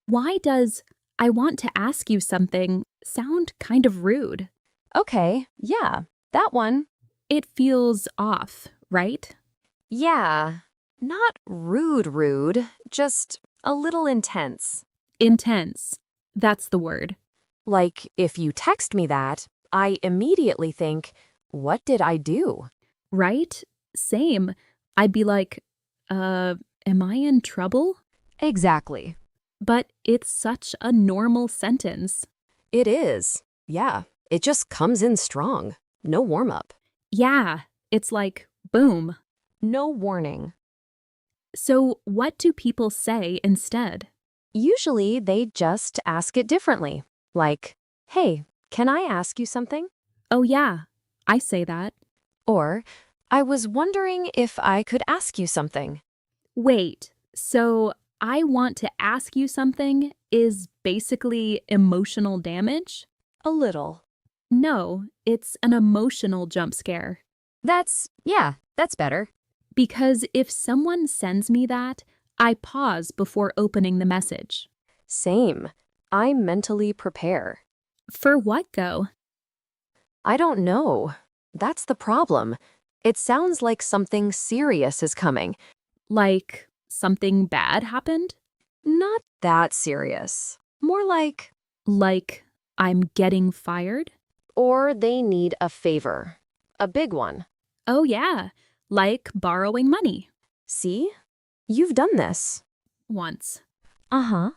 Why does "I want to ask you something" sound kind of rude? Okay, yeah, that one. It feels off, right? Yeah, not rude, just a little intense. Intense. That's the word. Like, if you text me that, I immediately think, what did I do? Right? Same. I'd be like, am I in trouble? Exactly. But it's such a normal sentence. It is. Yeah, it just comes in strong. No warm up. Yeah, it's like, boom. No warning. So, what do people say instead? Usually, they just ask it differently. Like, hey, can I ask you something? Oh, yeah, I say that. Or, I was wondering if I could ask you something. Wait, so I want to ask you something is basically emotional damage? A little. No, it's an emotional jump scare. That's better. Because if someone sends me that, I pause before opening the message. Same. I mentally prepare. For what go? I don't know. That's the problem. It sounds like something serious is coming. Like something bad happened? Not that serious. More like, Like I'm getting fired? or they need a favor. A big one. Oh, yeah, like borrowing money. See? You've done this. Once. Uh-huh.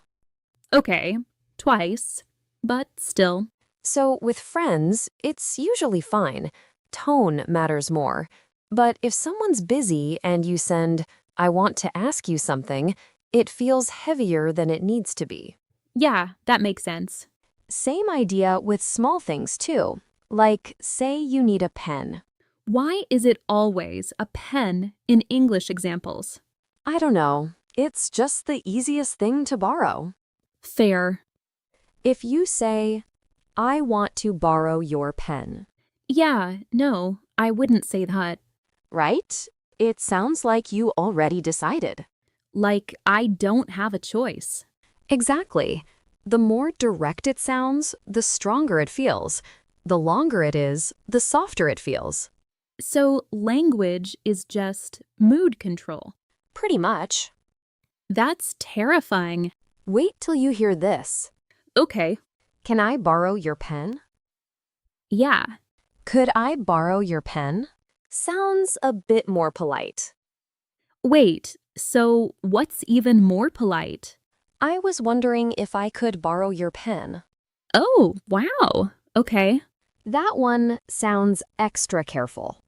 Okay, twice, but still. So with friends, it's usually fine. Tone matters more. But if someone's busy and you send, I want to ask you something, it feels heavier than it needs to be. Yeah, that makes sense. Same idea with small things too. Like, say you need a pen. Why is it always a pen in English examples? I don't know. It's just the easiest thing to borrow. Fair. If you say, I want to borrow your pen, Yeah, no, I wouldn't say that. right? It sounds like you already decided. Like I don't have a choice. Exactly. The more direct it sounds, the stronger it feels. The longer it is, the softer it feels. So language is just mood control. Pretty much. That's terrifying. Wait till you hear this. Okay, Can I borrow your pen? yeah. Could I borrow your pen? Sounds a bit more polite. Wait, so what's even more polite? I was wondering if I could borrow your pen. Oh, wow. Okay. That one sounds extra careful.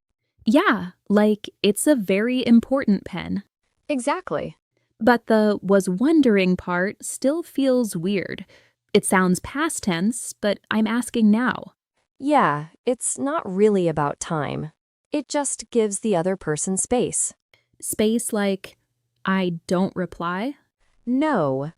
Yeah, like it's a very important pen. Exactly. But the was wondering part still feels weird. It sounds past tense, but I'm asking now. Yeah, it's not really about time. It just gives the other person space. Space like, I don't reply? No.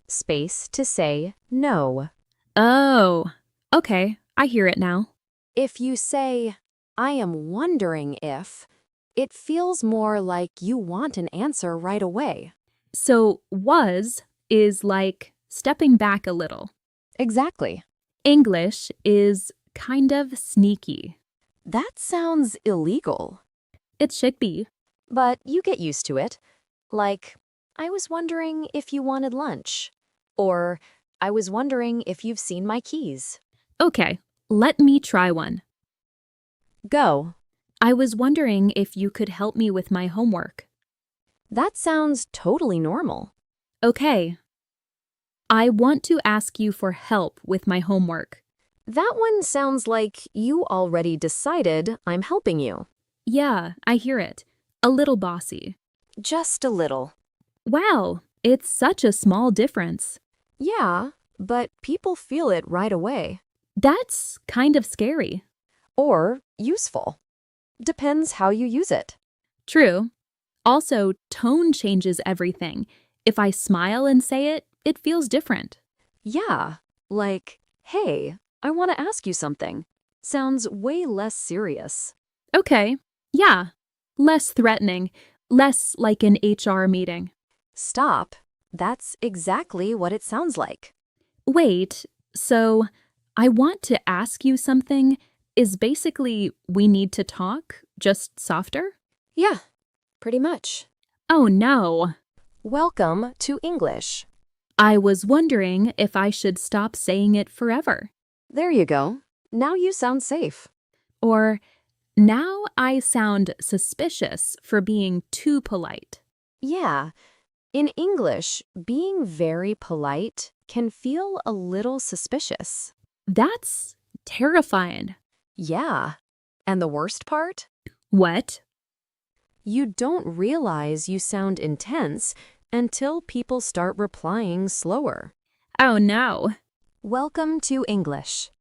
Space to say no. Oh, okay, I hear it now. If you say, I am wondering if, it feels more like you want an answer right away. So, was is like stepping back a little. Exactly. English is kind of sneaky. That sounds illegal, It should be. but you get used to it. Like, I was wondering if you wanted lunch. Or, I was wondering if you've seen my keys. Okay, let me try one. Go. I was wondering if you could help me with my homework. That sounds totally normal. Okay. I want to ask you for help with my homework. That one sounds like you already decided I'm helping you. Yeah, I hear it. A little bossy. Just a little. Wow, it's such a small difference. Yeah, but people feel it right away. That's kind of scary. Or useful. Depends how you use it. True. Also, tone changes everything. If I smile and say it, it feels different. Yeah, like, hey, I want to ask you something. Sounds way less serious. Okay, yeah. Less threatening, less like an HR meeting. Stop. That's exactly what it sounds like. Wait, so I want to ask you something is basically we need to talk, just softer? Yeah, pretty much. Oh no. Welcome to English. I was wondering if I should stop saying it forever. There you go. Now you sound safe. Or, now I sound suspicious for being too polite. Yeah, in English, being very polite can feel a little suspicious. That's terrifying. Yeah, and the worst part? What? You don't realize you sound intense until people start replying slower. Oh no. Welcome to English.